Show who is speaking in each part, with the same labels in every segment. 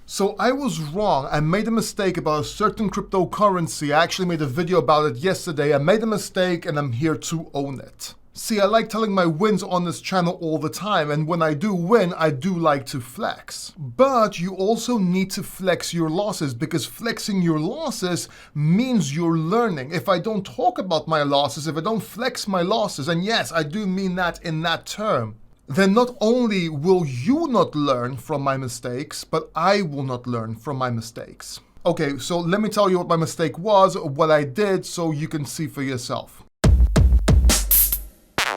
Speaker 1: So I was wrong. I made a mistake about a certain cryptocurrency. I actually made a video about it yesterday. I made a mistake and I'm here to own it. See, I like telling my wins on this channel all the time, and when I do win, I do like to flex. But you also need to flex your losses, because flexing your losses means you're learning. If I don't talk about my losses, if I don't flex my losses, and yes, I do mean that in that term, then not only will you not learn from my mistakes, but I will not learn from my mistakes. Okay, so let me tell you what my mistake was, what I did, so you can see for yourself.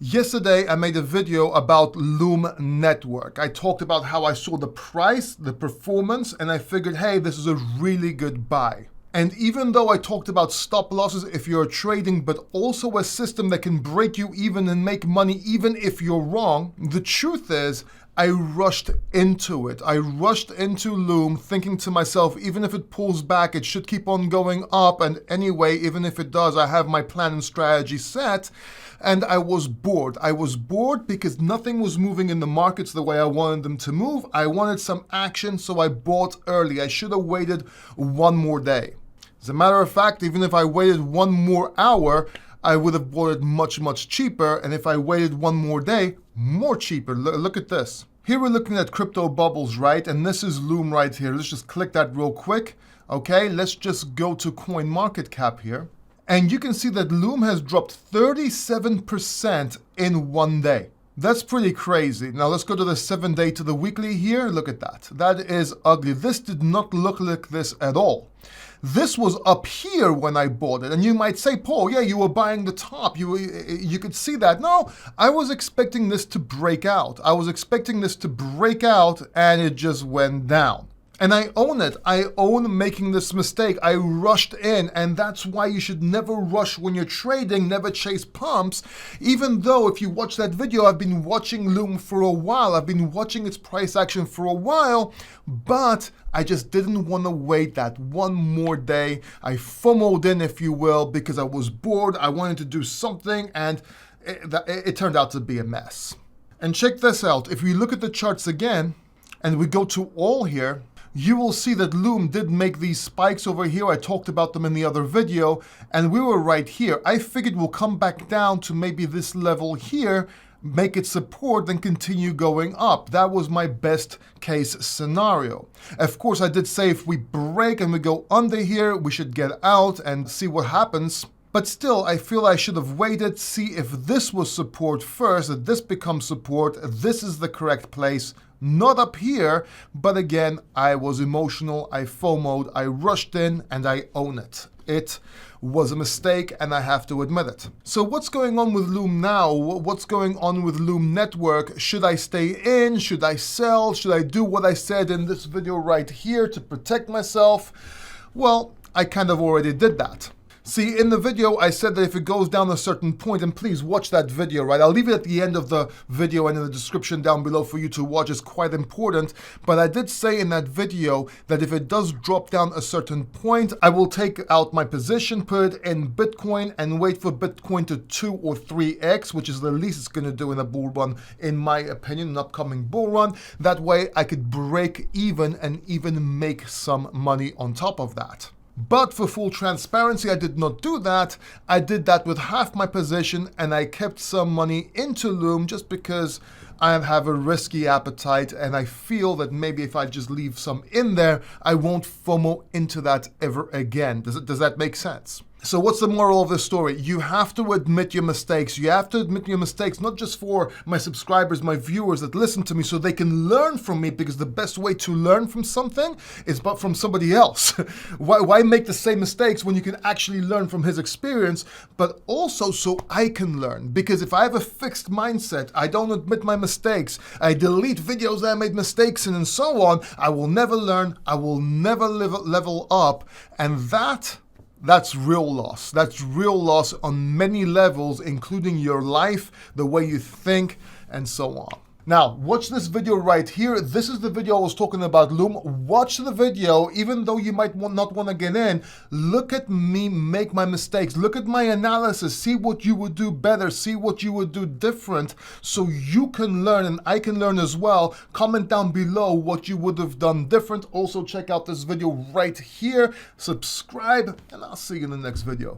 Speaker 1: Yesterday, I made a video about Loom Network. I talked about how I saw the price, the performance, and I figured, hey, this is a really good buy. And even though I talked about stop losses if you're trading, but also a system that can break you even and make money even if you're wrong, the truth is I rushed into it. I rushed into Loom thinking to myself, even if it pulls back, it should keep on going up. And anyway, even if it does, I have my plan and strategy set. And I was bored. I was bored because nothing was moving in the markets the way I wanted them to move. I wanted some action, so I bought early. I should have waited one more day. As a matter of fact, even if I waited one more hour, I would have bought it much, much cheaper. And if I waited one more day, more cheaper. Look at this. Here we're looking at crypto bubbles, right? And this is Loom right here. Let's just click that real quick. Okay, let's just go to CoinMarketCap here. And you can see that Loom has dropped 37% in one day. That's pretty crazy. Now let's go to the 7-day to the weekly here. Look at that. That is ugly. This did not look like this at all. This was up here when I bought it. And you might say, Paul, yeah, you were buying the top. You could see that. No, I was expecting this to break out. I was expecting this to break out and it just went down. And I own it. I own making this mistake. I rushed in, and that's why you should never rush when you're trading, never chase pumps. Even though if you watch that video, I've been watching Loom for a while. I've been watching its price action for a while, but I just didn't want to wait that one more day. I FOMO'd in, if you will, because I was bored. I wanted to do something, and it turned out to be a mess. And check this out. If we look at the charts again, and we go to all here, you will see that Loom did make these spikes over here. I talked about them in the other video, and we were right here. I figured we'll come back down to maybe this level here, make it support, then continue going up. That was my best case scenario. Of course, I did say if we break and we go under here, we should get out and see what happens. But still, I feel I should have waited, see if this was support first, that this becomes support. This is the correct place. Not up here, but again, I was emotional, I FOMO'd, I rushed in, and I own it. It was a mistake, and I have to admit it. So what's going on with Loom now? What's going on with Loom Network? Should I stay in? Should I sell? Should I do what I said in this video right here to protect myself? Well, I kind of already did that. See, in the video, I said that if it goes down a certain point, and please watch that video, right? I'll leave it at the end of the video and in the description down below for you to watch. It's quite important. But I did say in that video that if it does drop down a certain point, I will take out my position, put it in Bitcoin, and wait for Bitcoin to 2 or 3x, which is the least it's going to do in a bull run, in my opinion, an upcoming bull run. That way, I could break even and even make some money on top of that. But for full transparency, I did not do that. I did that with half my position, and I kept some money into Loom just because I have a risky appetite, and I feel that maybe if I just leave some in there, I won't FOMO into that ever again. Does that make sense? So what's the moral of this story? You have to admit your mistakes. You have to admit your mistakes, not just for my subscribers, my viewers that listen to me, so they can learn from me, because the best way to learn from something is but from somebody else. Why make the same mistakes when you can actually learn from his experience, but also so I can learn? Because if I have a fixed mindset, I don't admit my mistakes, I delete videos that I made mistakes in and so on, I will never learn, I will never level up, and that's real loss. That's real loss on many levels, including your life, the way you think, and so on. Now, watch this video right here. This is the video I was talking about Loom. Watch the video, even though you might not want to get in. Look at me make my mistakes. Look at my analysis. See what you would do better. See what you would do different so you can learn and I can learn as well. Comment down below what you would have done different. Also, check out this video right here. Subscribe, and I'll see you in the next video.